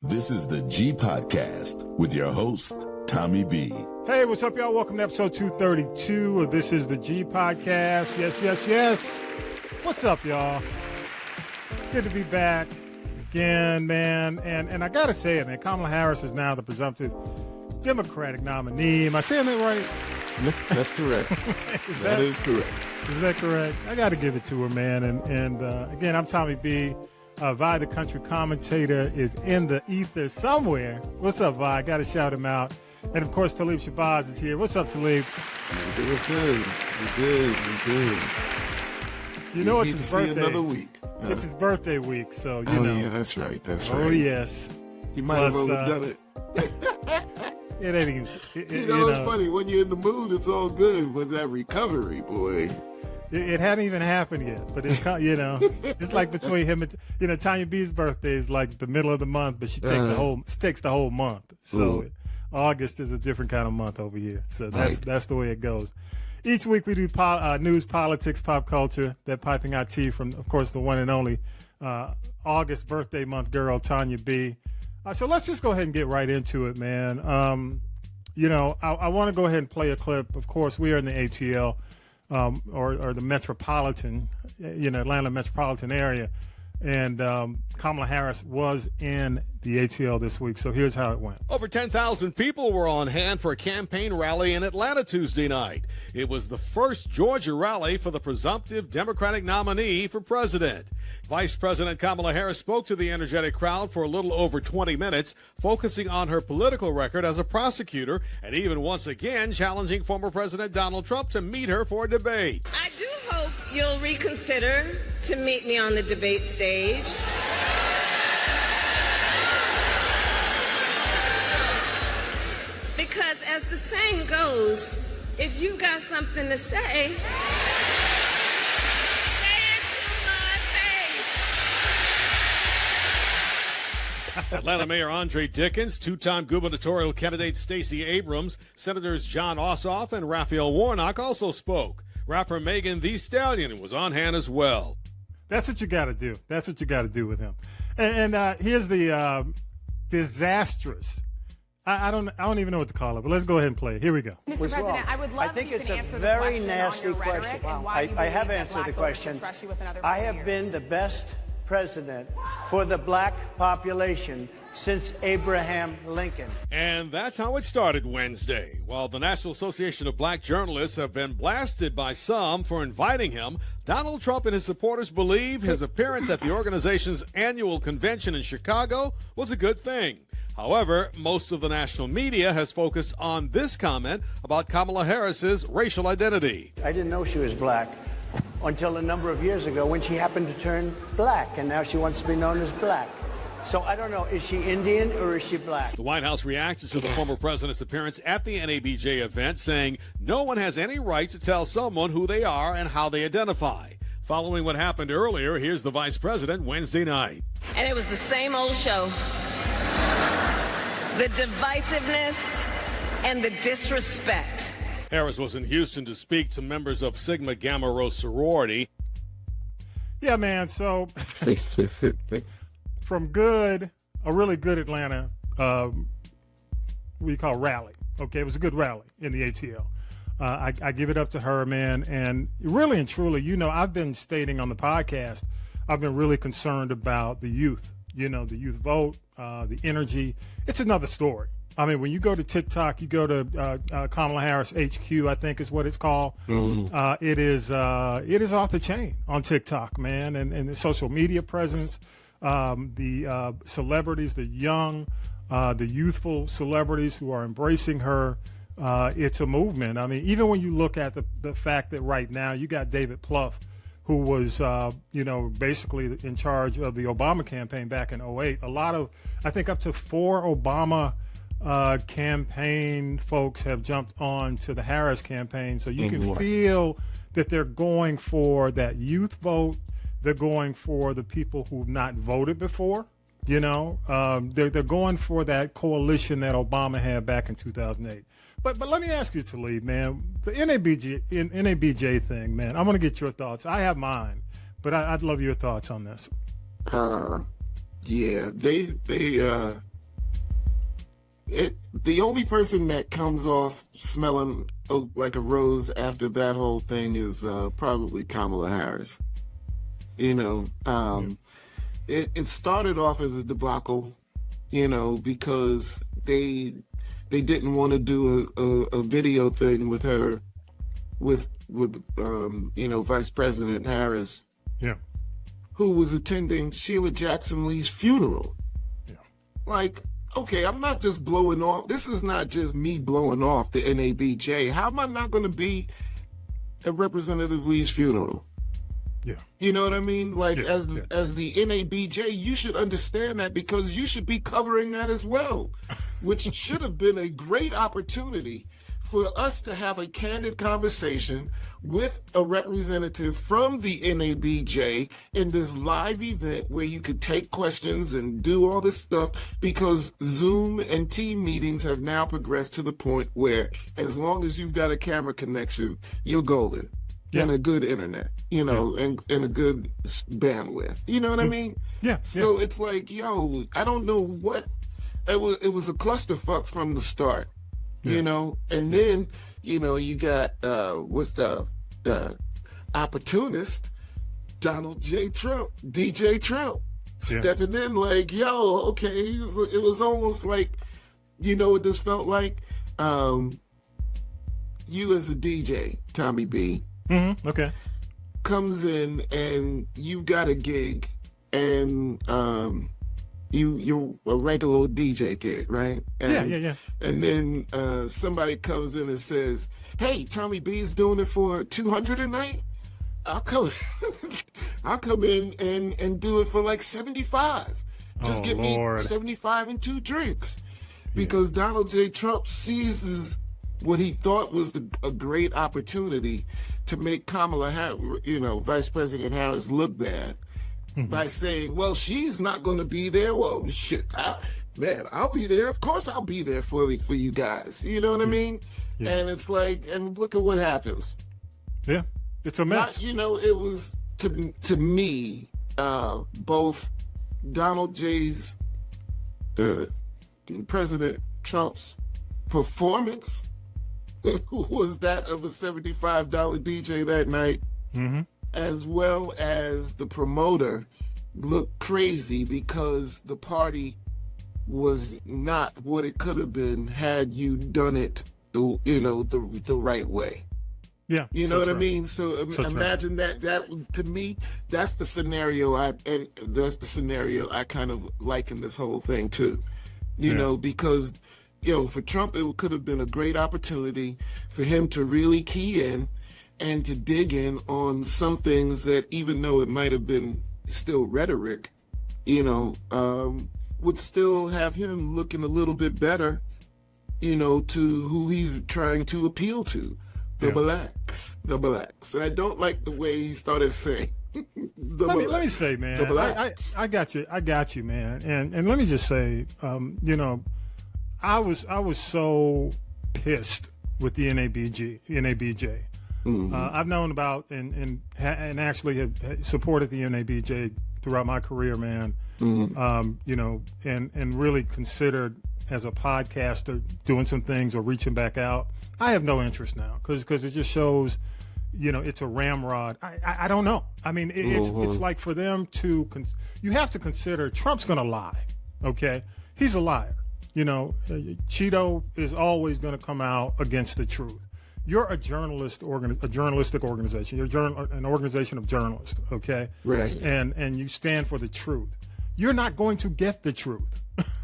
This is the G Podcast with your host, Tonya B. Hey, what's up, y'all? Welcome to episode 232 of This is the G Podcast. Yes. What's up, y'all? Good to be back again, man. And I got to say it, man. Kamala Harris is now the presumptive Democratic nominee. Am I saying that right? That's correct. That is correct. Is that correct? I got to give it to her, man. And again, I'm Tonya B. Vi, the country commentator, is in the ether somewhere. What's up, Vi? Got to shout him out. And, of course, Talib Shabazz is here. What's up, Talib? It was good. We're good. You know it's his birthday. See another week. It's his birthday week, so, you know. Oh, yeah, that's right. Oh, yes. He might have overdone it. It ain't even... It's funny. When you're in the mood, it's all good. With that recovery, boy... It hadn't even happened yet, but it's it's like between him and Tonya B's birthday is like the middle of the month, but she takes the whole month. So August is a different kind of month over here. So that's the way it goes. Each week we do news, politics, pop culture. That piping hot tea from, of course, the one and only August birthday month girl Tonya B. So let's just go ahead and get right into it, man. I want to go ahead and play a clip. Of course, we are in the ATL. Or the metropolitan, Atlanta metropolitan area. And Kamala Harris was in the ATL this week. So here's how it went. Over 10,000 people were on hand for a campaign rally in Atlanta Tuesday night. It was the first Georgia rally for the presumptive Democratic nominee for president. Vice President Kamala Harris spoke to the energetic crowd for a little over 20 minutes, focusing on her political record as a prosecutor and even once again challenging former President Donald Trump to meet her for a debate. I do hope you'll reconsider to meet me on the debate stage. Because as the saying goes, if you've got something to say, Atlanta Mayor Andre Dickens, two-time gubernatorial candidate Stacey Abrams, Senators John Ossoff and Raphael Warnock also spoke. Rapper Megan Thee Stallion was on hand as well. That's what you got to do. That's what you got to do with him. And here's the disastrous. I don't even know what to call it, but let's go ahead and play it. Here we go. Mr. President, I would love if you could answer the question on your rhetoric and why you believe that black voters should trust you with another 4 years. I have been the best president for the black population since Abraham Lincoln. And that's how it started Wednesday. While the National Association of Black Journalists have been blasted by some for inviting him, Donald Trump and his supporters believe his appearance at the organization's annual convention in Chicago was a good thing. However, most of the national media has focused on this comment about Kamala Harris's racial identity. I didn't know she was black until a number of years ago when she happened to turn black, and now she wants to be known as black. So I don't know, is she Indian or is she black? The White House reacted to the former president's appearance at the NABJ event, saying no one has any right to tell someone who they are and how they identify. Following what happened earlier, here's the vice president Wednesday night. and it was the same old show. The divisiveness and the disrespect. Harris was in Houston to speak to members of Sigma Gamma Rho sorority. Yeah, man. So from good, a really good Atlanta, we call rally. Okay, it was a good rally in the ATL. I give it up to her, man. And really and truly, you know, I've been stating on the podcast, I've been really concerned about the youth, you know, the youth vote, the energy. It's another story. I mean, when you go to TikTok, you go to Kamala Harris HQ, I think is what it's called. Mm-hmm. It is off the chain on TikTok, man, and the social media presence, the celebrities, the young, the youthful celebrities who are embracing her. It's a movement. I mean, even when you look at the fact that right now you got David Plouffe, who was, basically in charge of the Obama campaign back in 2008. A lot of, I think up to 4 Obama campaign folks have jumped on to the Harris campaign. So you can feel that they're going for that youth vote. They're going for the people who've not voted before. You know, they're going for that coalition that Obama had back in 2008. But let me ask you, Talib, man, the NABJ thing, man, I want to get your thoughts. I have mine, but I'd love your thoughts on this. Yeah, they the only person that comes off smelling like a rose after that whole thing is probably Kamala Harris. It started off as a debacle, because they didn't want to do a video thing with her, with Vice President Harris, who was attending Sheila Jackson Lee's funeral. Like, okay, I'm not just blowing off. This is not just me blowing off the NABJ. How am I not going to be at Representative Lee's funeral? You know what I mean? Like, as the NABJ, you should understand that, because you should be covering that as well, which should have been a great opportunity for us to have a candid conversation with a representative from the NABJ in this live event where you could take questions and do all this stuff, because Zoom and team meetings have now progressed to the point where as long as you've got a camera connection, you're golden. And a good internet, and a good bandwidth. You know what I mean? So it's like, I don't know what, it was a clusterfuck from the start, and then, you got, what's the opportunist, Donald J. Trump, DJ Trump, stepping in like, okay, it was almost like, what this felt like? You as a DJ, Tommy B, okay, comes in and you've got a gig, and you're a regular old DJ kid, right? And, And then somebody comes in and says, "Hey, Tommy B is doing it for $200 a night. I'll come in and do it for like $75. Just give me $75 and 2 drinks," because Donald J. Trump seizes what he thought was a great opportunity to make Kamala Harris, Vice President Harris, look bad by saying, well, she's not going to be there. Well, shit, I'll be there. Of course I'll be there for you guys. You know what I mean? And it's like, and look at what happens. It's a mess. It was, to me, both Donald J's, President Trump's performance was that of a $75 DJ that night, as well as the promoter looked crazy because the party was not what it could have been had you done it the right way. You know what I mean? So imagine that to me, that's the scenario I kind of liken this whole thing to, because for Trump, it could have been a great opportunity for him to really key in and to dig in on some things that, even though it might have been still rhetoric, would still have him looking a little bit better, to who he's trying to appeal to, the blacks. And I don't like the way he started saying. Let me say, man, I got you, man. And let me just say, I was so pissed with the NABJ. I've known about and actually have supported the NABJ throughout my career, man. And really considered as a podcaster doing some things or reaching back out. I have no interest now because it just shows, it's a ramrod. I don't know. I mean, it's like for them to you have to consider Trump's going to lie. Okay, he's a liar. Cheeto is always going to come out against the truth. You're a journalistic organization. You're an organization of journalists, okay? Right. And you stand for the truth. You're not going to get the truth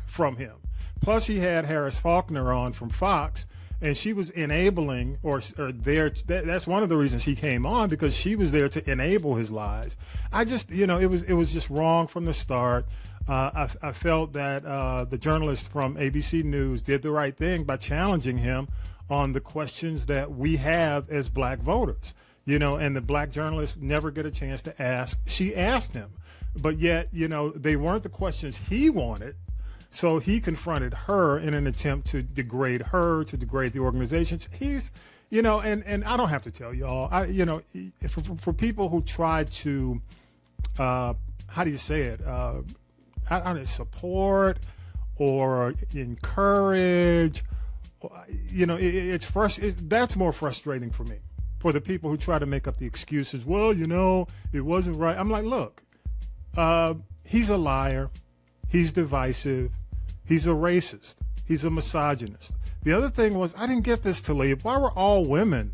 from him. Plus, he had Harris Faulkner on from Fox, and she was enabling or there. That's one of the reasons he came on, because she was there to enable his lies. I just, it was just wrong from the start. I felt that the journalist from ABC News did the right thing by challenging him on the questions that we have as black voters, and the black journalist never get a chance to ask. She asked him, but yet, they weren't the questions he wanted. So he confronted her in an attempt to degrade her, to degrade the organizations. He's, and I don't have to tell y'all, for people who try to, how do you say it? I don't support or encourage. You know, that's more frustrating for me, for the people who try to make up the excuses. Well, you know, it wasn't right. I'm like, look, he's a liar. He's divisive. He's a racist. He's a misogynist. The other thing was, I didn't get this, Talib. Why were all women?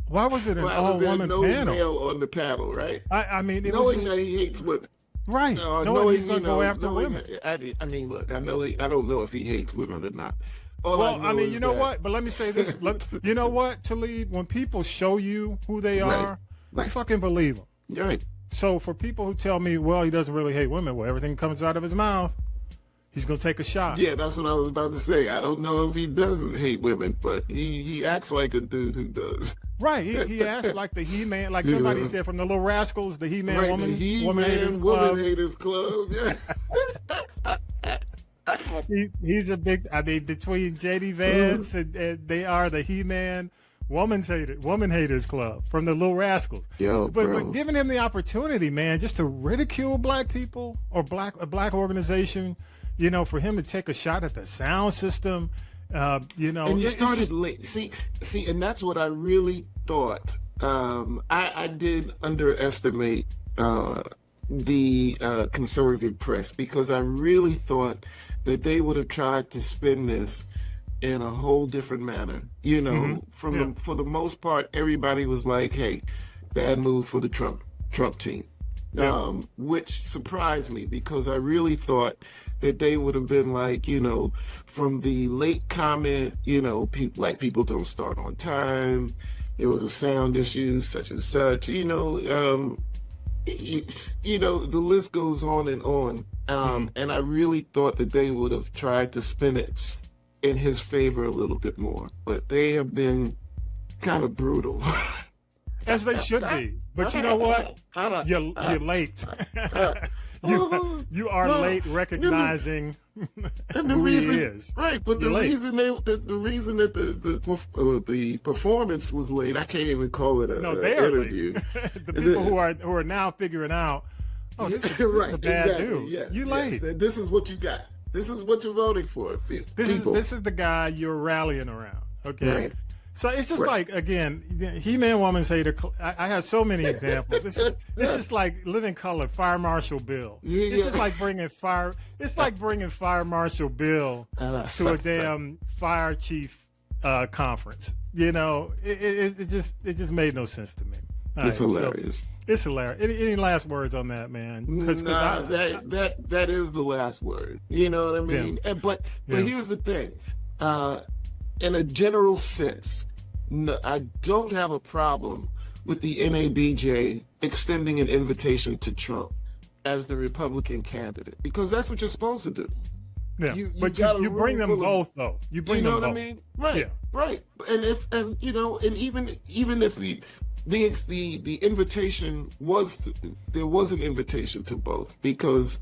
Why was it an all-woman no panel? male on the panel, right? I mean, it knowing was that he hates women. right. Knowing he's going to go after women. I mean, look, I don't know if he hates women or not. Well, I mean, you know what? But let me say this. You know what, Talib? When people show you who they are, you fucking believe them. You're right. So for people who tell me, well, he doesn't really hate women, well, everything comes out of his mouth, he's going to take a shot. Yeah, that's what I was about to say. I don't know if he doesn't hate women, but he acts like a dude who does. Right. He acts like the He-Man, like somebody said from the Little Rascals, the He-Man Right, woman, the He-Man woman haters club. Yeah. He's a big, I mean, between J.D. Vance and they are the He-Man woman haters club from the Little Rascals. But giving him the opportunity, man, just to ridicule black people or a black organization, you know, for him to take a shot at the sound system, you know. And you started late. See, and that's what I really thought. I did underestimate the conservative press, because I really thought that they would have tried to spin this in a whole different manner. You know, for the most part, everybody was like, "Hey, bad move for the Trump team," which surprised me, because I really thought that they would have been like, you know, from the late comment, you know, people don't start on time. There was a sound issue, such and such. You know, the list goes on and on. And I really thought that they would have tried to spin it in his favor a little bit more, but they have been kind of brutal. As they should be. But you know what? You're late. You are late recognizing and the who reason, he is. Right, but the reason that the performance was late, I can't even call it an interview. The people who are now figuring out, oh, this is a bad dude. Yes, you late. This is what you got. This is what you're voting for. This is the guy you're rallying around. Okay. Right. So it's just like, again, He-Man woman's hater. I have so many examples. It's just like Living Color, Fire Marshal Bill. It's just like bringing Fire Marshal Bill to a damn fire chief conference. You know, it just made no sense to me. It's hilarious. It's hilarious. Any last words on that, man? That is the last word. You know what I mean? Yeah. But here's the thing. In a general sense, I don't have a problem with the NABJ extending an invitation to Trump as the Republican candidate, because that's what you're supposed to do. Yeah, you bring them both, though. You bring them both. You know what I mean? Right, yeah. Right. And even if the invitation there was an invitation to both, because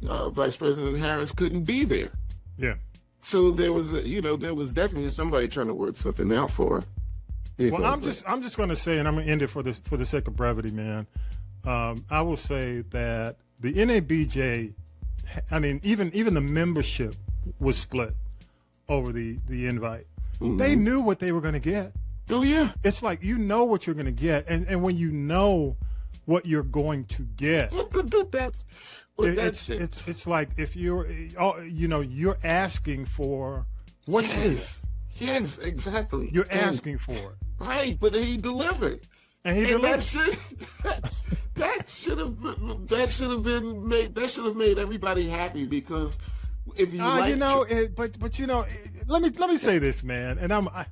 Vice President Harris couldn't be there. Yeah. So there was definitely somebody trying to work something out for her. Well, I'm just going to say, and I'm going to end it for the sake of brevity, man. I will say that the NABJ, I mean, even the membership was split over the invite. Mm-hmm. They knew what they were going to get. Oh yeah, it's like, you know what you're going to get, and when you know what you're going to get, it's like, if you're asking for what yes, exactly. You're asking for it, right? But he delivered, and he delivered. That should have made everybody happy, because if you let me say this, man, and I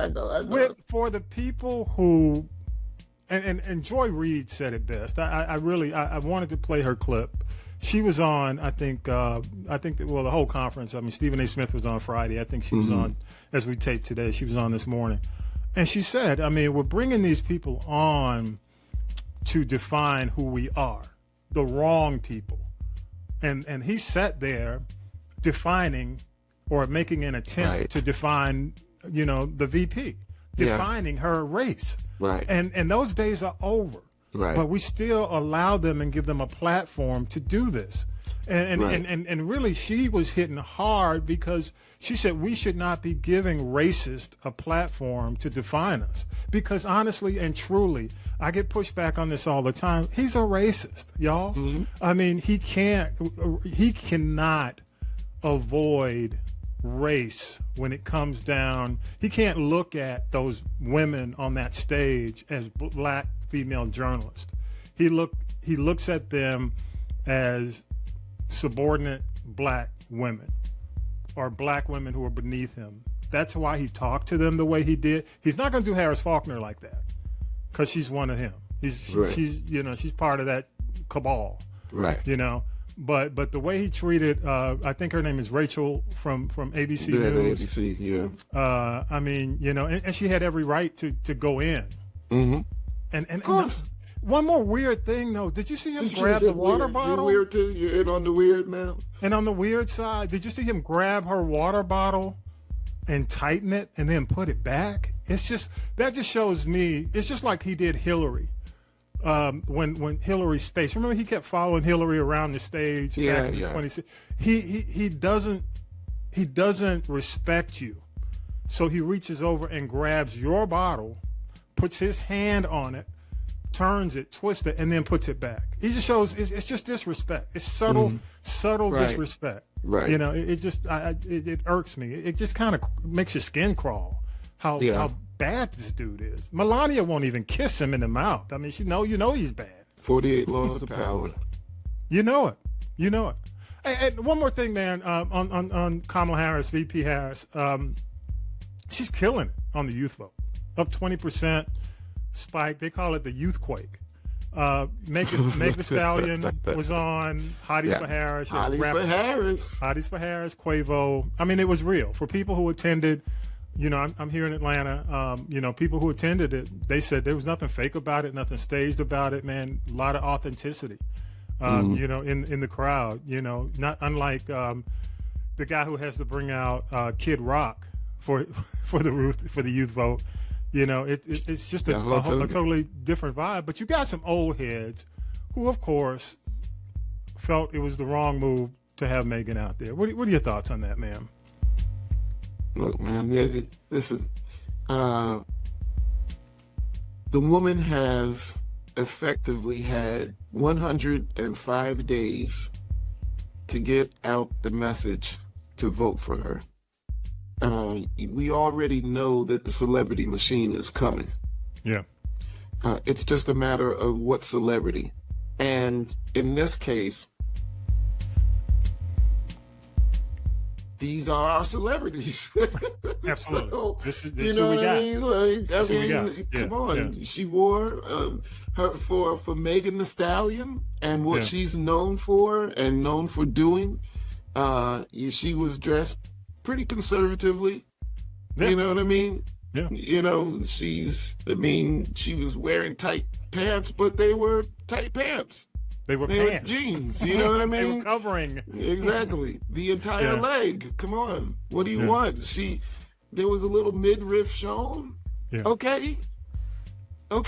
know. For the people who, and Joy Reid said it best. I wanted to play her clip. She was on, I think the whole conference. I mean, Stephen A. Smith was on Friday. I think she was on, as we taped today, she was on this morning. And she said, I mean, we're bringing these people on to define who we are, the wrong people. And he sat there defining, or making an attempt to define, the VP, defining her race. Right. And those days are over. Right. But we still allow them and give them a platform to do this. And really, she was hitting hard because she said we should not be giving racists a platform to define us. Because honestly and truly, I get pushed back on this all the time. He's a racist, y'all. Mm-hmm. I mean, he cannot avoid race when it comes down. He can't look at those women on that stage as black female journalists. He looks at them as subordinate black women or black women who are beneath him. That's why he talked to them the way he did. He's not going to do Harris Faulkner like that because she's one of him. She's part of that cabal. Right. But the way he treated, I think her name is Rachel from ABC News. ABC, yeah. I mean, and she had every right to go in. Mm-hmm. And one more weird thing, though. Did you see him grab the water bottle? You're weird, too? You're in on the weird now? And on the weird side, did you see him grab her water bottle and tighten it and then put it back? That just shows me, it's just like he did Hillary. When Hillary's space, remember he kept following Hillary around the stage back in 2016. He doesn't respect you. So he reaches over and grabs your bottle, puts his hand on it, turns it, twists it, and then puts it back. He just shows it's just disrespect. It's subtle disrespect. Right. It irks me. It just kind of makes your skin crawl. How bad this dude is. Melania won't even kiss him in the mouth. I mean, he's bad. 48 laws of power. You know it. Hey, one more thing, man. On Kamala Harris, VP Harris, she's killing it on the youth vote. Up 20%. Spike. They call it the youth quake. Meg the Stallion was on. Hotties for Harris. Hotties for Harris. Quavo. I mean, it was real for people who attended. I'm here in Atlanta. People who attended it, they said there was nothing fake about it, nothing staged about it. Man, a lot of authenticity. In the crowd. Not unlike the guy who has to bring out Kid Rock for the youth vote. It's just a totally different vibe. But you got some old heads who, of course, felt it was the wrong move to have Megan out there. What are your thoughts on that, ma'am? Look, man, listen. The woman has effectively had 105 days to get out the message to vote for her. We already know that the celebrity machine is coming. Yeah. It's just a matter of what celebrity. And in this case, these are our celebrities. Absolutely. So, this you know what I mean? Come on. Yeah. She wore her for Megan the Stallion and what she's known for and known for doing. She was dressed pretty conservatively. Yeah. You know what I mean? Yeah. She was wearing tight pants, but they were tight pants. They were jeans. You know what I mean? They were covering. Exactly. The entire leg. Come on. What do you want? There was a little midriff shown. Yeah. Okay. Yeah.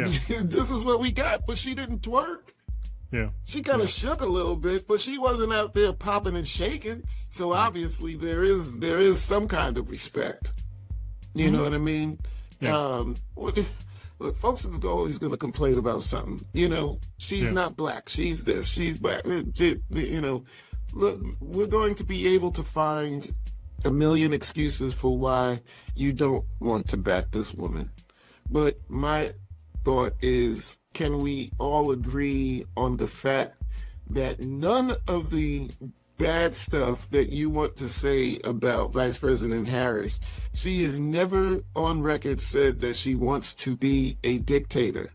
This is what we got, but she didn't twerk. Yeah. She kind of shook a little bit, but she wasn't out there popping and shaking. So obviously there is some kind of respect. You know what I mean? Yeah. Look, folks are always going to complain about something. She's not black. She's this. She's black. Look, we're going to be able to find a million excuses for why you don't want to back this woman. But my thought is, can we all agree on the fact that none of the bad stuff that you want to say about Vice President Harris, she has never on record said that she wants to be a dictator.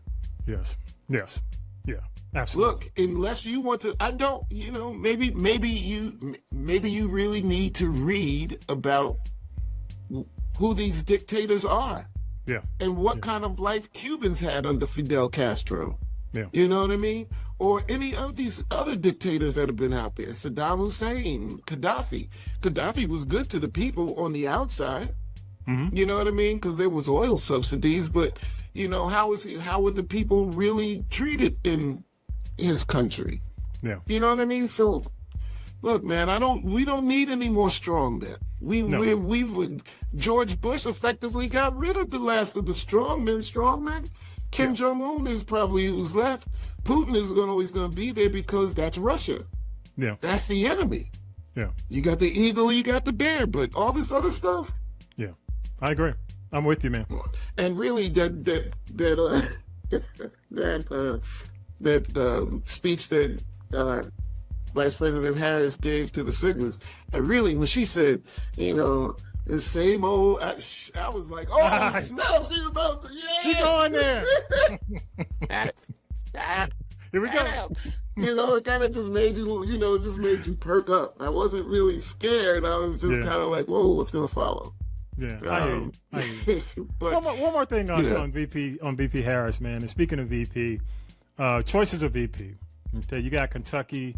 Yes. Yeah. Absolutely. Look, unless you want to, I don't, maybe you really need to read about who these dictators are. Yeah. And what kind of life Cubans had under Fidel Castro. Yeah. You know what I mean? Or any of these other dictators that have been out there. Saddam Hussein, Gaddafi. Gaddafi was good to the people on the outside. Mm-hmm. You know what I mean? Because there was oil subsidies, but, how were the people really treated in his country? Yeah. You know what I mean? So, look, man, we don't need any more strong men. George Bush effectively got rid of the last of the strong men. Kim Jong-un is probably who's left. Putin is always going to be there because that's Russia. Yeah. That's the enemy. Yeah. You got the eagle, you got the bear, but all this other stuff. Yeah. I agree. I'm with you, man. And really, that speech that Vice President Harris gave to the Signals, and really, when she said, the same old, I was like, oh, snap, she's about to, Keep going there. Here we go. It kind of just made you, perk up. I wasn't really scared. I was just kind of like, whoa, what's going to follow? Yeah, I hear you. But one more thing on VP Harris, man. And speaking of VP, choices of VP. Okay, you got Kentucky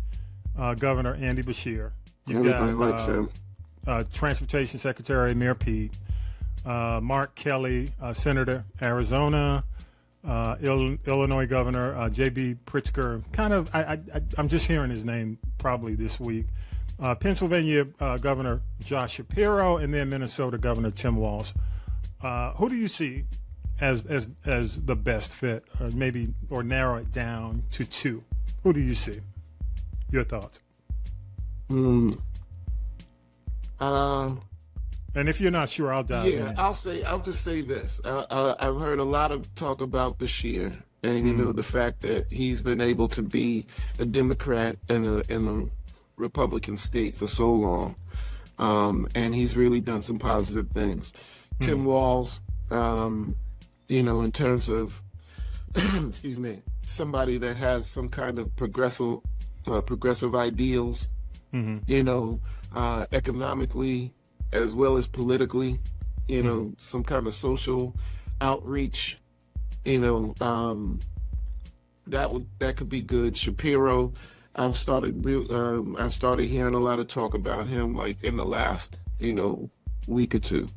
Governor Andy Beshear. Everybody likes him. Transportation Secretary Mayor Pete. Mark Kelly, Senator, Arizona. Illinois Governor J.B. Pritzker. I'm just hearing his name probably this week. Pennsylvania Governor Josh Shapiro, and then Minnesota Governor Tim Walz. Who do you see as the best fit, or narrow it down to two? Who do you see? Your thoughts? And if you're not sure, I'll dive in. I'll just say this. I've heard a lot of talk about Beshear and the fact that he's been able to be a Democrat in a Republican state for so long, and he's really done some positive things. Tim Walz, in terms of excuse me, somebody that has some kind of progressive ideals, economically as well as politically, some kind of social outreach, that could be good. Shapiro, I've started hearing a lot of talk about him like in the last, week or two.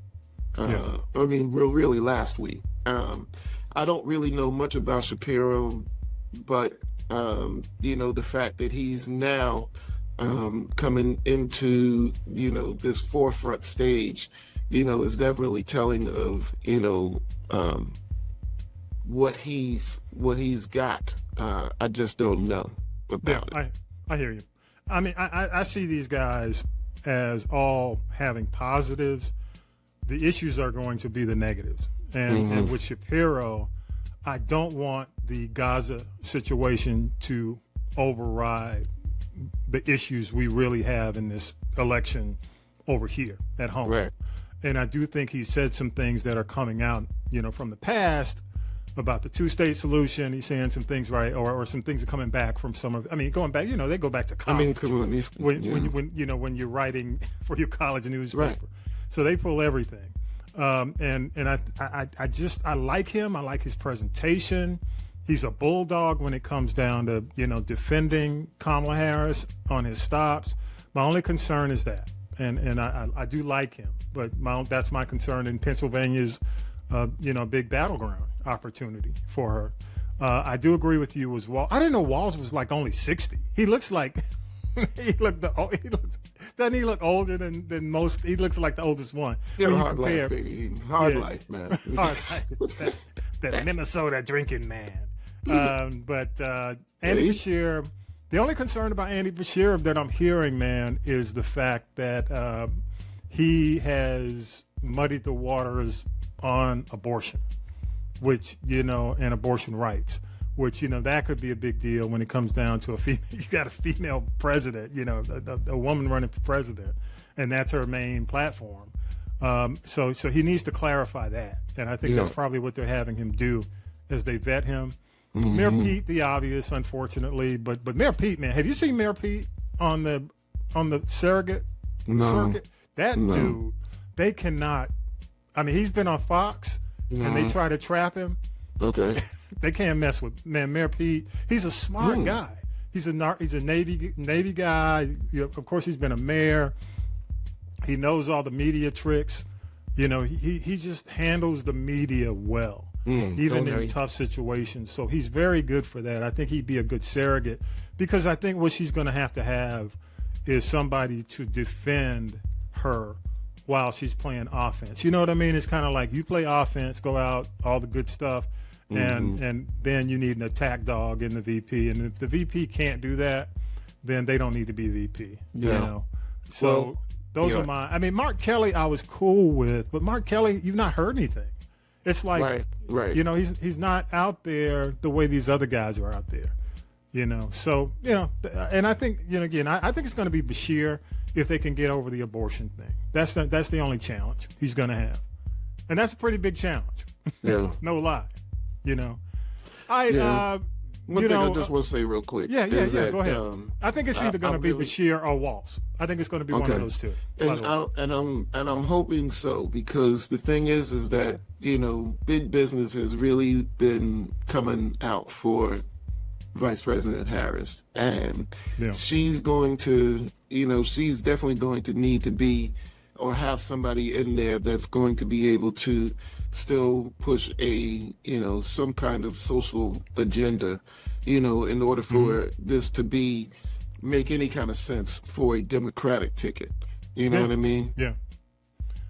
Really last week. I don't really know much about Shapiro, but the fact that he's now coming into this forefront stage, is definitely telling of what he's got. I just don't know about it. I hear you. I mean, I see these guys as all having positives. The issues are going to be the negatives. And with Shapiro, I don't want the Gaza situation to override the issues we really have in this election over here at home. Right. And I do think he said some things that are coming out, from the past about the two-state solution. He's saying some things, right, or some things are coming back from some of. Going back, they go back to college. When you're writing for your college newspaper, right. So they pull everything. And I like him. I like his presentation. He's a bulldog when it comes down to, defending Kamala Harris on his stops. My only concern is that, and I do like him, but that's my concern in Pennsylvania's, big battleground opportunity for her. I do agree with you as well. I didn't know Walz was like only 60. He looks like doesn't he look older than most? He looks like the oldest one. Hard life, baby. Hard life, man. Hard life. That Minnesota drinking man. But Andy Beshear, the only concern about Andy Beshear that I'm hearing, man, is the fact that he has muddied the waters on abortion, which, and abortion rights, which, that could be a big deal when it comes down to you got a female president, a woman running for president, and that's her main platform. So he needs to clarify that. And I think that's probably what they're having him do as they vet him. Mayor Pete, the obvious, unfortunately, but Mayor Pete, man, have you seen Mayor Pete on the surrogate circuit? Dude, they cannot. I mean, he's been on Fox, and they try to trap him. Okay. They can't mess with Mayor Pete. He's a smart guy. He's a Navy guy. Of course, he's been a mayor. He knows all the media tricks. He just handles the media well. even in tough situations. So he's very good for that. I think he'd be a good surrogate, because I think what she's going to have is somebody to defend her while she's playing offense. You know what I mean? It's kind of like you play offense, go out, all the good stuff, and then you need an attack dog in the VP. And if the VP can't do that, then they don't need to be VP. You know? So those are my – I mean, Mark Kelly I was cool with, but Mark Kelly, you've not heard anything. It's like, you know, he's not out there the way these other guys are out there, you know. So, you know, and I think, you know, again, I think it's going to be Bashir if they can get over the abortion thing. That's the only challenge he's going to have. And that's a pretty big challenge. Yeah. No lie, you know. One thing I just want to say real quick. Yeah, go ahead. I think it's either going to be Bashir or Walz. I think it's going to be one of those two. And I'm hoping so, because the thing is that, you know, big business has really been coming out for Vice President Harris, and she's going to, you know, she's definitely going to need to be or have somebody in there that's going to be able to still push a, you know, some kind of social agenda, you know, in order for this to make any kind of sense for a Democratic ticket. You know what I mean? Yeah.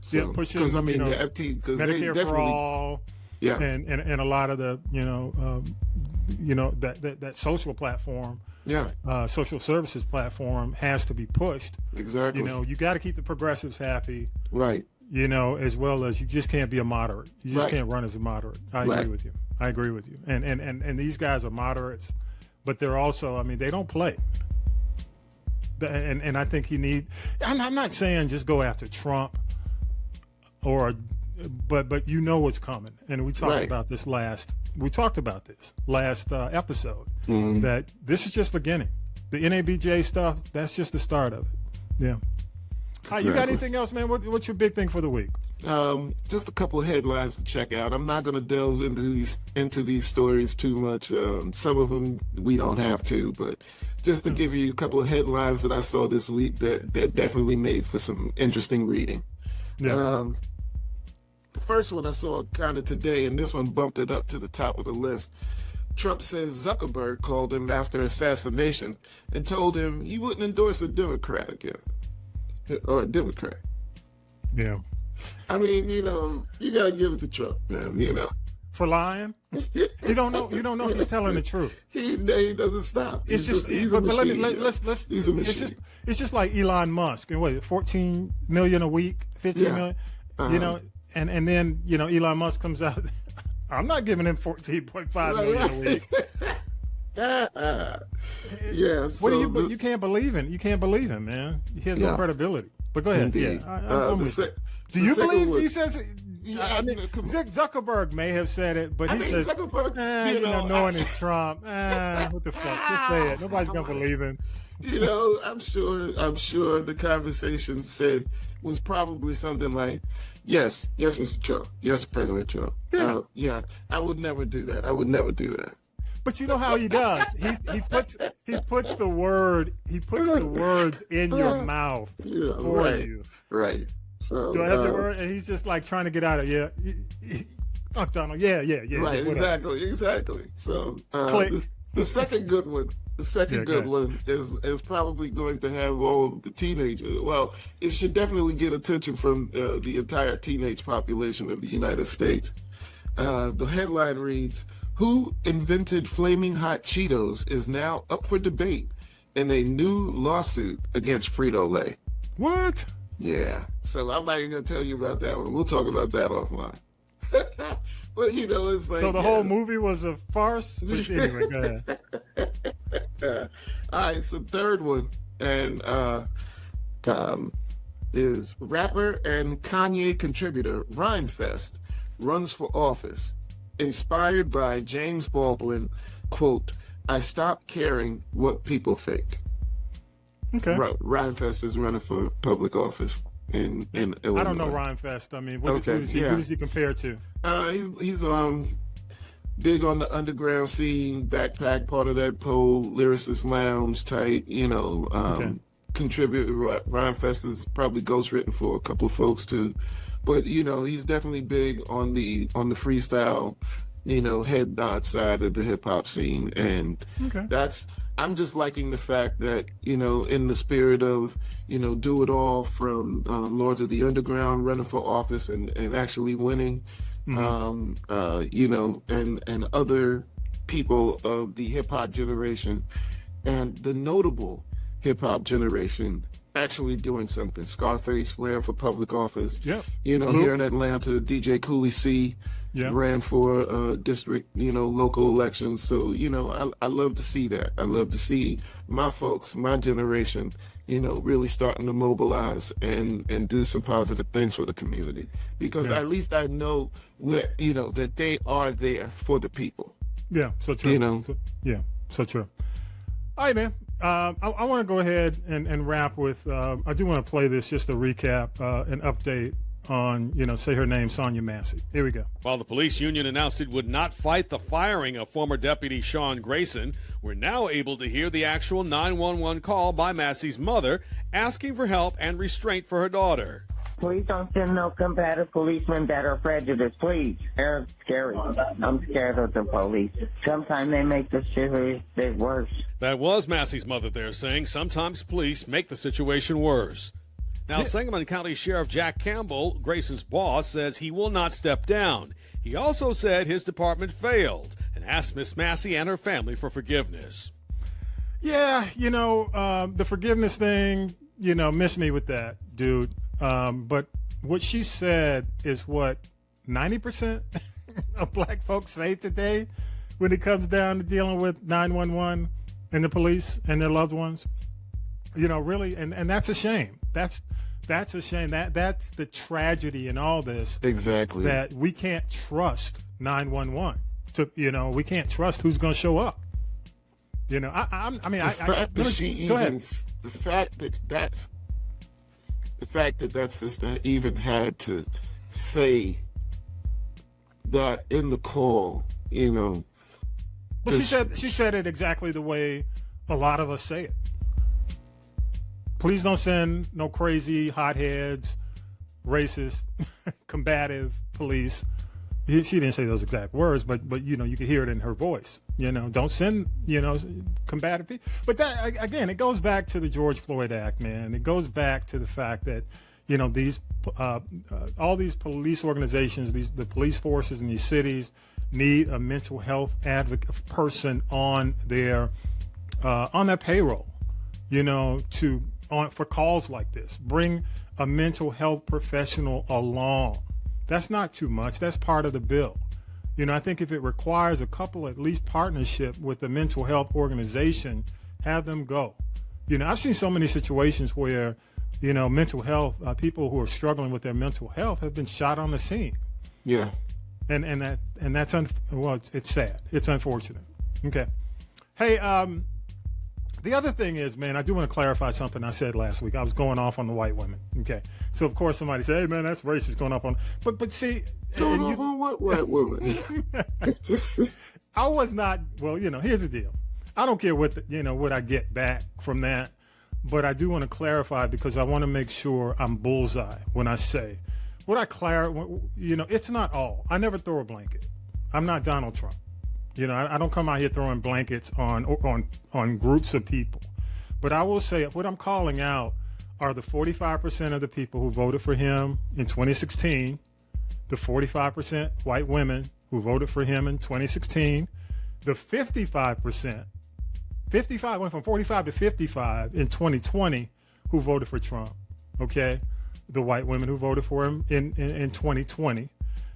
So, pushing, because I mean, you know, the FT, because they Medicare definitely, for all, and a lot of the, you know, that social platform, social services platform has to be pushed. Exactly. You know, you got to keep the progressives happy. Right. You know, as well as you just can't be a moderate. You just can't run as a moderate. I agree with you. I agree with you. And these guys are moderates, but they're also, I mean, they don't play. And I think I'm not saying just go after Trump but you know what's coming. And we talked about this last episode, that this is just beginning. The NABJ stuff, that's just the start of it. Yeah. Exactly. You got anything else, man? What's your big thing for the week? Just a couple of headlines to check out. I'm not going to delve into these stories too much. Some of them we don't have to, but just to give you a couple of headlines that I saw this week that definitely made for some interesting reading. Yeah. The first one I saw kind of today, and this one bumped it up to the top of the list. Trump says Zuckerberg called him after assassination and told him he wouldn't endorse a Democrat again. Or a Democrat. Yeah. I mean, you know, you gotta give it to Trump, man, you know. For lying? You don't know if he's telling the truth. He doesn't stop. He's a machine. It's just like Elon Musk, and what, 14 million a week, 15 million, you know, and then, you know, Elon Musk comes out, I'm not giving him 14.5 million a week. So you can't believe him. You can't believe him, man. He has no credibility. But go ahead. Indeed. I'm with you. Do you believe he says it? I mean, Zuckerberg may have said it, but he says, Zuckerberg, knowing it's Trump, what the fuck? Just say it. Nobody's gonna believe him. You know, I'm sure the conversation was probably something like, yes, Mr. Trump, yes, President Trump. I would never do that. I would never do that. But you know how he does. He puts the words in your mouth for you. Right. So do I have the word? And he's just like trying to get out of fuck Donald. Yeah. Right. Whatever. Exactly. So click. The second good one. The second good one is probably going to have all the teenagers. Well, it should definitely get attention from the entire teenage population of the United States. The headline reads, "Who invented flaming hot Cheetos is now up for debate in a new lawsuit against Frito-Lay." What? Yeah. So I'm not even going to tell you about that one. We'll talk about that offline. But, you know, it's like... So the whole movie was a farce? But anyway, go ahead. All right, so third one, and is rapper and Kanye contributor Rhymefest runs for office, inspired by James Baldwin, quote, "I stopped caring what people think." Okay. Rhymefest is running for public office in Illinois. I don't know Rhymefest. I mean, who does he compare to? He's big on the underground scene, backpack, part of that Pole, Lyricist Lounge type, you know, contributed. Rhyme Fest is probably ghostwritten for a couple of folks too, but he's definitely big on the freestyle, head nod side of the hip hop scene, and I'm just liking the fact that in the spirit of do it all from Lords of the Underground running for office and actually winning, and other people of the hip hop generation and the notable hip hop generation actually doing something. Scarface ran for public office. Yep. Here in Atlanta, DJ Cooley C ran for district, local elections. So, I love to see that. I love to see my folks, my generation, really starting to mobilize and do some positive things for the community. Because at least I know that they are there for the people. Yeah, so true. So true. All right, man. I want to go ahead and wrap with, I do want to play this just to recap, an update on, say her name, Sonya Massey. Here we go. While the police union announced it would not fight the firing of former Deputy Sean Grayson, we're now able to hear the actual 911 call by Massey's mother asking for help and restraint for her daughter. Please don't send no combative policemen that are prejudiced, please. They're scary. I'm scared of the police. Sometimes they make the situation worse. That was Massey's mother there saying sometimes police make the situation worse. Now, Sangamon County Sheriff Jack Campbell, Grayson's boss, says he will not step down. He also said his department failed and asked Miss Massey and her family for forgiveness. Yeah, the forgiveness thing, miss me with that, dude. But what she said is what 90% of black folks say today when it comes down to dealing with 911 and the police and their loved ones. Really, and that's a shame. That's a shame. That's the tragedy in all this. Exactly. That we can't trust 911. We can't trust who's going to show up. Go ahead. The fact that sister even had to say that in the call, But she said it exactly the way a lot of us say it. Please don't send no crazy hotheads, racist, combative police. She didn't say those exact words, but you could hear it in her voice. Don't send combative people. But that again, it goes back to the George Floyd Act, man. It goes back to the fact that these all these police organizations, the police forces in these cities need a mental health advocate person on their payroll. For calls like this, bring a mental health professional along. That's not too much. That's part of the bill. I think if it requires a couple, at least partnership with the mental health organization, have them go. I've seen so many situations where, mental health, people who are struggling with their mental health have been shot on the scene. Yeah. And that's, it's sad. It's unfortunate. Okay. Hey, the other thing is, man, I do want to clarify something I said last week. I was going off on the white women. Okay. So, of course, somebody said, hey, man, that's racist going off on. But see. Going off on what white women? I was not. Well, here's the deal. I don't care what I get back from that. But I do want to clarify because I want to make sure I'm bullseye when I say what I it's not all. I never throw a blanket. I'm not Donald Trump. I don't come out here throwing blankets on groups of people. But I will say what I'm calling out are the 45% of the people who voted for him in 2016, the 45% white women who voted for him in 2016, the 55%, 55 went from 45 to 55 in 2020 who voted for Trump, okay? The white women who voted for him in 2020.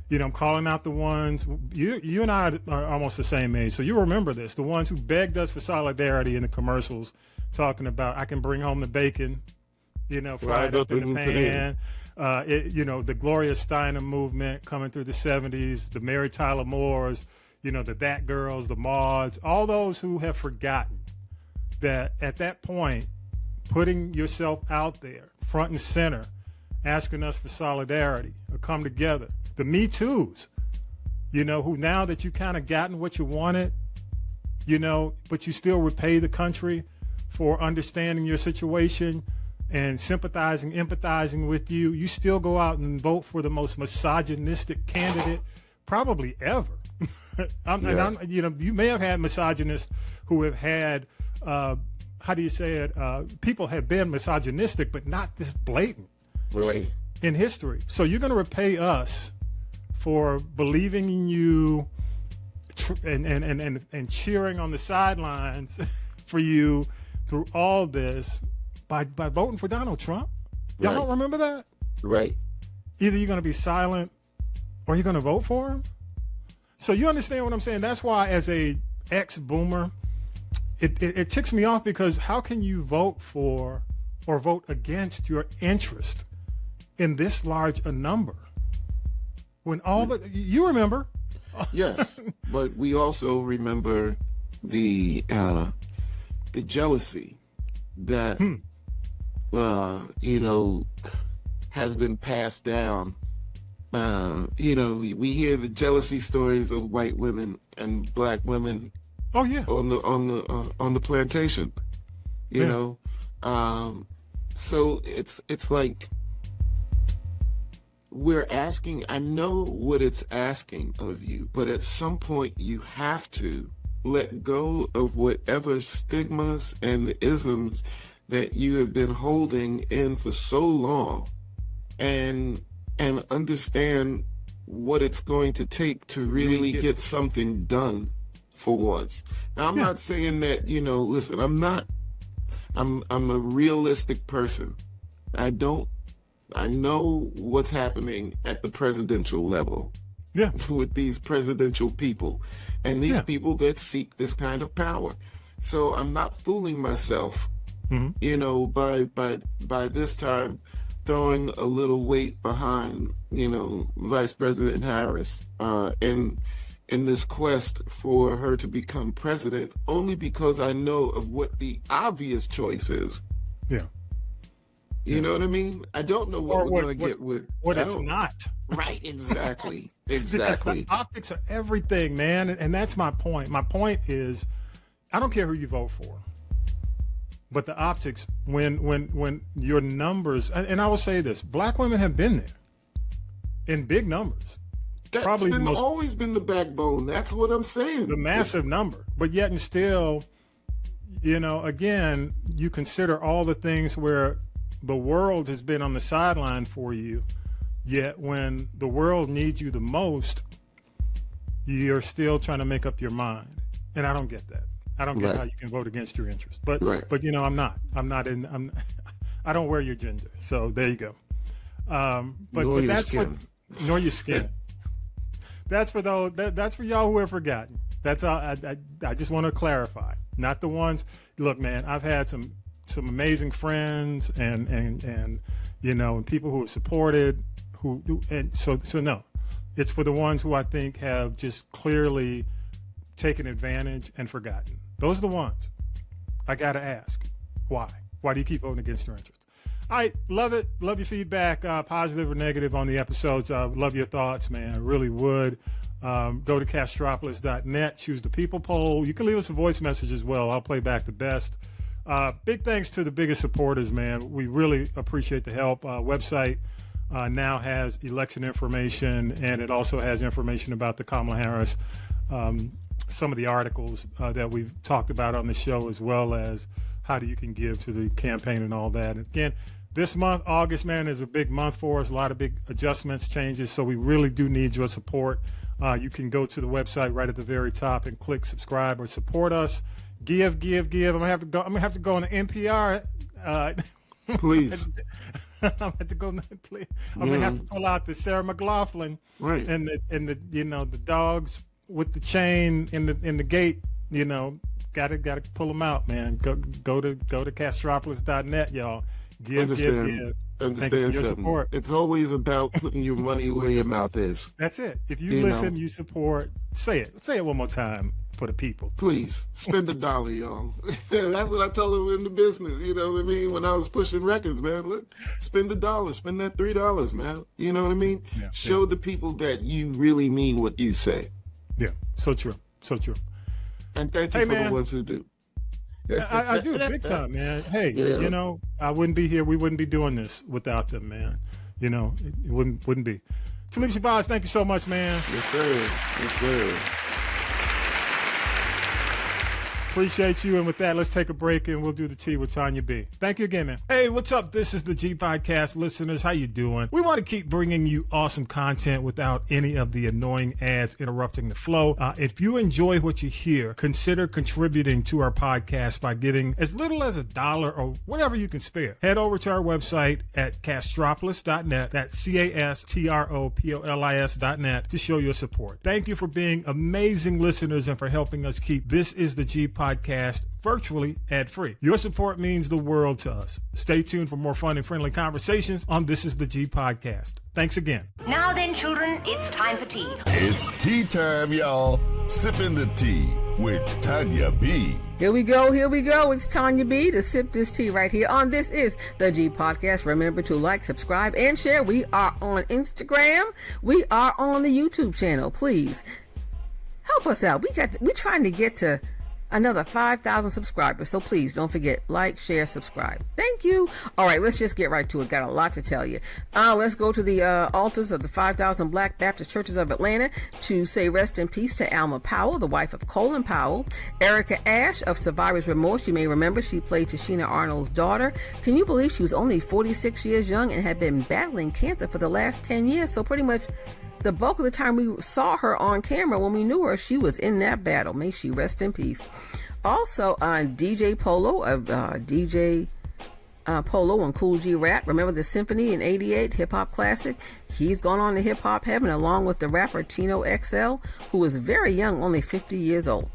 I'm calling out the ones, you and I are almost the same age, so you remember this, the ones who begged us for solidarity in the commercials, talking about, I can bring home the bacon, fried up in the pan. The Gloria Steinem movement coming through the 70s, the Mary Tyler Moores, the That Girls, the Mauds, all those who have forgotten that at that point, putting yourself out there, front and center, asking us for solidarity or come together. The Me Too's, who now that you kind of gotten what you wanted, but you still repay the country for understanding your situation and sympathizing, empathizing with you, you still go out and vote for the most misogynistic candidate probably ever. You may have had misogynists who have had, people have been misogynistic, but not this blatant. Right. In history. So you're going to repay us for believing in you and cheering on the sidelines for you through all this by voting for Donald Trump. Y'all don't remember that? Right. Either you're going to be silent or you're going to vote for him. So you understand what I'm saying? That's why as a ex-boomer, it ticks me off, because how can you vote for or vote against your interest in this large a number when you remember? Yes, but we also remember the jealousy that has been passed down. We hear the jealousy stories of white women and black women. Oh yeah, on the plantation. So it's like, we're asking, I know what it's asking of you, but at some point you have to let go of whatever stigmas and isms that you have been holding in for so long, and understand what it's going to take to really get something done for once. Now, I'm not saying that, listen, I'm a realistic person. I know what's happening at the presidential level with these presidential people and these people that seek this kind of power. So I'm not fooling myself, by this time throwing a little weight behind, Vice President Harris in this quest for her to become president, only because I know of what the obvious choice is. Yeah. You know what I mean? I don't know what we're going to get with what it's not. Right, exactly. The optics are everything, man, and that's my point. My point is, I don't care who you vote for, but the optics, when your numbers, and I will say this, black women have been there in big numbers. That's always been the backbone. That's what I'm saying. The massive number, but yet and still, again, you consider all the things where the world has been on the sideline for you, yet when the world needs you the most, you're still trying to make up your mind. And I don't get that. I don't get how you can vote against your interest. But I'm not. I don't wear your gender. So there you go. But that's nor your skin. That's for those. That's for y'all who have forgotten. That's all. I just want to clarify. Not the ones. Look, man, I've had some amazing friends and people who have supported so no, it's for the ones who I think have just clearly taken advantage and forgotten. Those are the ones I gotta ask why do you keep voting against your interest? All right, love it, love your feedback, positive or negative on the episodes. Love your thoughts, man. I really would. Go to Castropolis.net, choose the people poll. You can leave us a voice message as well. I'll play back the best. Big thanks to the biggest supporters, man. We really appreciate the help. Website now has election information, and it also has information about the Kamala Harris, some of the articles that we've talked about on the show, as well as how you can give to the campaign and all that. And again, this month, August, man, is a big month for us. A lot of big adjustments, changes, so we really do need your support. You can go to the website right at the very top and click subscribe or support us. Give. I'm gonna have to go on the NPR. Please. I'm gonna have to go. Please. I'm gonna have to pull out the Sarah McLachlan, and the dogs with the chain in the gate. Gotta pull them out, man. Go to Castropolis.net, y'all. Give. Understand something. Support. It's always about putting your money where your mouth is. That's it. If you listen, you support. Say it. Say it one more time for the people. Please spend $1, y'all. That's what I told them in the business. You know what I mean? When I was pushing records, man. Look, spend $1. Spend that $3, man. You know what I mean? Yeah, Show the people that you really mean what you say. Yeah. So true. So true. And thank you for the ones who do. I do, big time, man. Hey, you know, I wouldn't be here. We wouldn't be doing this without them, man. You know, it wouldn't be. Talib Shabazz, thank you so much, man. Yes, sir. Yes, sir. Appreciate you. And with that, let's take a break and we'll do the tea with Tonya B. Thank you again, man. Hey, what's up? This is the G Podcast listeners. How you doing? We want to keep bringing you awesome content without any of the annoying ads interrupting the flow. If you enjoy what you hear, consider contributing to our podcast by giving as little as $1 or whatever you can spare. Head over to our website at castropolis.net. That's CASTROPOLIS.net to show your support. Thank you for being amazing listeners and for helping us keep This Is the G Podcast virtually ad-free. Your support means the world to us. Stay tuned for more fun and friendly conversations on This Is the G Podcast. Thanks again. Now then, children, it's time for tea. It's tea time, y'all. Sipping the tea with Tonya B. Here we go. It's Tonya B to sip this tea right here on This Is the G Podcast. Remember to like, subscribe, and share. We are on Instagram. We are on the YouTube channel. Please help us out. We're trying to get to another 5,000 subscribers. So please don't forget, like, share, subscribe. Thank you. All right, let's just get right to it. Got a lot to tell you. Let's go to the altars of the 5,000 Black Baptist churches of Atlanta to say rest in peace to Alma Powell, the wife of Colin Powell. Erica Ash of Survivor's Remorse. You may remember she played Tashina Arnold's daughter. Can you believe she was only 46 years young and had been battling cancer for the last 10 years? So pretty much the bulk of the time we saw her on camera, when we knew her, she was in that battle. May she rest in peace. Also, DJ Polo of DJ Polo and Cool G Rap. Remember the Symphony in '88 hip hop classic? He's gone on to hip hop heaven along with the rapper Tino XL, who is very young, only 50 years old.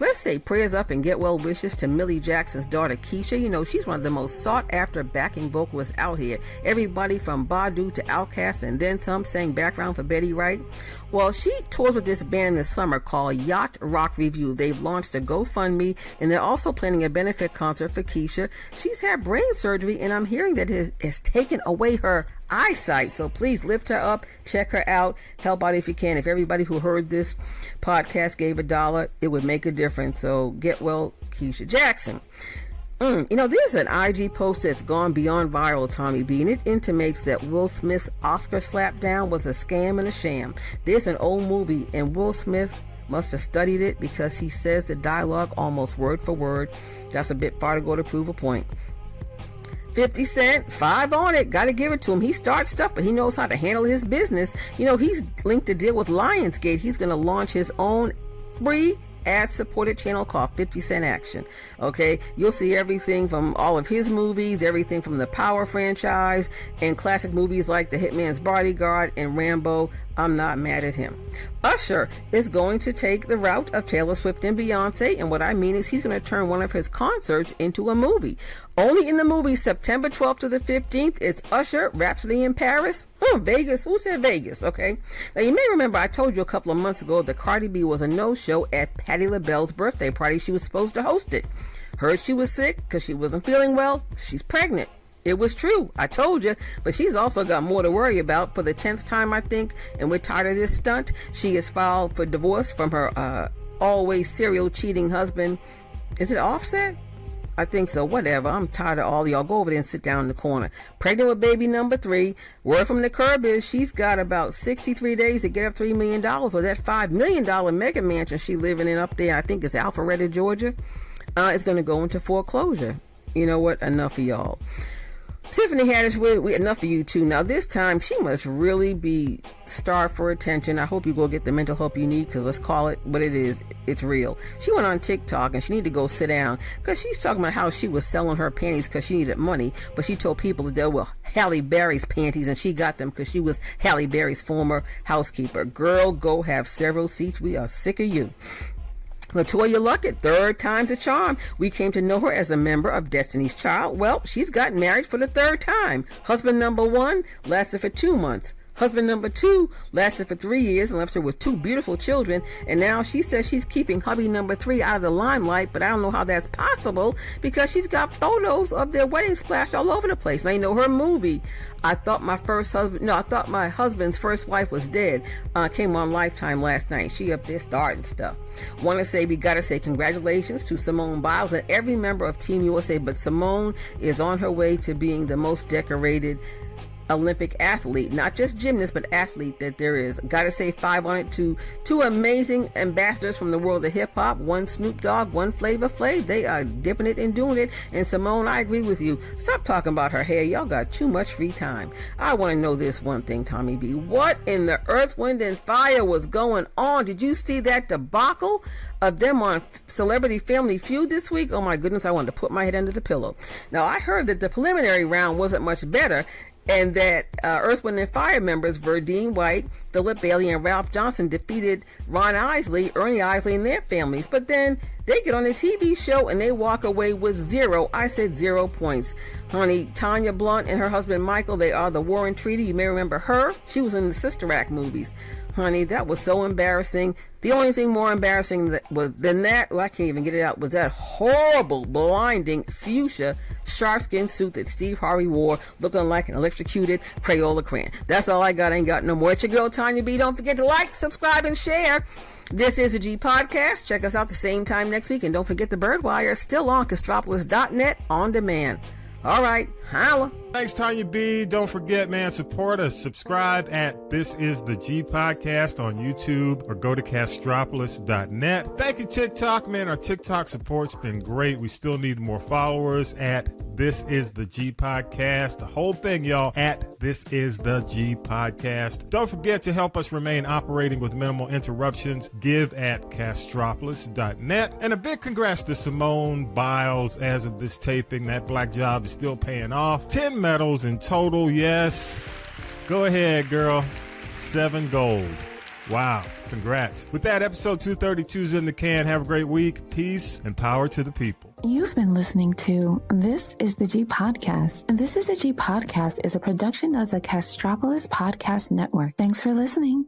Let's say prayers up and get well wishes to Millie Jackson's daughter Keisha. You know, she's one of the most sought after backing vocalists out here. Everybody from Badu to Outkast and then some sang background for Betty Wright. Well, she tours with this band this summer called Yacht Rock Review. They've launched a GoFundMe and they're also planning a benefit concert for Keisha. She's had brain surgery and I'm hearing that it has taken away her eyesight. So please lift her up, check her out, help out if you can. If everybody who heard this podcast gave $1, it would make a difference. So get well, Keisha Jackson. You know, there's an IG post that's gone beyond viral, Tommy B, and it intimates that Will Smith's Oscar slapdown was a scam and a sham. There's an old movie, and Will Smith must have studied it because he says the dialogue almost word for word. That's a bit far to go to prove a point. 50 Cent, 5 on it. Got to give it to him. He starts stuff, but he knows how to handle his business. You know, he's linked to deal with Lionsgate. He's going to launch his own free ad-supported channel called 50 Cent Action. Okay, you'll see everything from all of his movies, everything from the Power franchise, and classic movies like The Hitman's Bodyguard and Rambo. I'm not mad at him. Usher is going to take the route of Taylor Swift and Beyonce, and what I mean is he's going to turn one of his concerts into a movie. Only in the movie September 12th to the 15th, it's Usher, Rhapsody in Paris. Vegas. Who said Vegas? Okay. Now, you may remember I told you a couple of months ago that Cardi B was a no-show at Patti LaBelle's birthday party. She was supposed to host it. Heard she was sick because she wasn't feeling well. She's pregnant. It was true. I told you. But she's also got more to worry about for the 10th time, I think. And we're tired of this stunt. She has filed for divorce from her always serial cheating husband. Is it Offset? I think so. Whatever. I'm tired of all y'all. Go over there and sit down in the corner. Pregnant with baby number 3. Word from the curb is she's got about 63 days to get up $3 million. Or that $5 million mega mansion she living in up there, I think it's Alpharetta, Georgia, is going to go into foreclosure. You know what? Enough of y'all. Tiffany Haddish, we enough of you too. Now this time she must really be starved for attention. I hope you go get the mental help you need, because let's call it what it is. It's real. She went on TikTok and she needed to go sit down because she's talking about how she was selling her panties because she needed money, but she told people that they were Halle Berry's panties and she got them because she was Halle Berry's former housekeeper. Girl, go have several seats. We are sick of you. Latoya Luckett, 3rd time's a charm. We came to know her as a member of Destiny's Child. Well, she's got married for the 3rd time. Husband number 1 lasted for 2 months. Husband number 2 lasted for 3 years and left her with 2 beautiful children. And now she says she's keeping hubby number 3 out of the limelight, but I don't know how that's possible because she's got photos of their wedding splashed all over the place. And I know her movie, I thought my husband's first wife was dead, came on Lifetime last night. She up there starting stuff. We gotta say congratulations to Simone Biles and every member of Team USA, but Simone is on her way to being the most decorated Olympic athlete, not just gymnast, but athlete that there is. Gotta say 5 on it to 2 amazing ambassadors from the world of hip hop, one Snoop Dogg, one Flavor Flav. They are dipping it and doing it. And Simone, I agree with you. Stop talking about her hair. Y'all got too much free time. I want to know this one thing, Tommy B. What in the earth, wind, and fire was going on? Did you see that debacle of them on Celebrity Family Feud this week? Oh my goodness, I wanted to put my head under the pillow. Now, I heard that the preliminary round wasn't much better, and that Earth, Wind, and Fire members Verdine White, Philip Bailey, and Ralph Johnson defeated Ron Isley, Ernie Isley, and their families. But then they get on the TV show and they walk away with 0 points. Honey, Tanya Blunt and her husband Michael, they are the Warren Treaty. You may remember her. She was in the Sister Act movies. Honey, that was so embarrassing. The only thing more embarrassing than that, I can't even get it out, was that horrible, blinding fuchsia sharkskin suit that Steve Harvey wore, looking like an electrocuted Crayola crayon. That's all I got. I ain't got no more. It's your girl, Tonya B. Don't forget to like, subscribe, and share. This is the G Podcast. Check us out the same time next week. And don't forget the Birdwire is still on Castropolis.net on demand. All right, holla. Thanks, Tonya B. Don't forget, man, support us. Subscribe at This Is the G Podcast on YouTube or go to Castropolis.net. Thank you, TikTok, man. Our TikTok support's been great. We still need more followers at This Is the G Podcast. The whole thing, y'all, at This Is the G Podcast. Don't forget to help us remain operating with minimal interruptions. Give at Castropolis.net. And a big congrats to Simone Biles. As of this taping, that black job is still paying off. 10 medals in total, yes. Go ahead, girl. 7 gold. Wow, congrats. With that, episode 232's in the can. Have a great week. Peace and power to the people. You've been listening to This Is the G Podcast. This Is the G Podcast is a production of the Castropolis Podcast Network. Thanks for listening.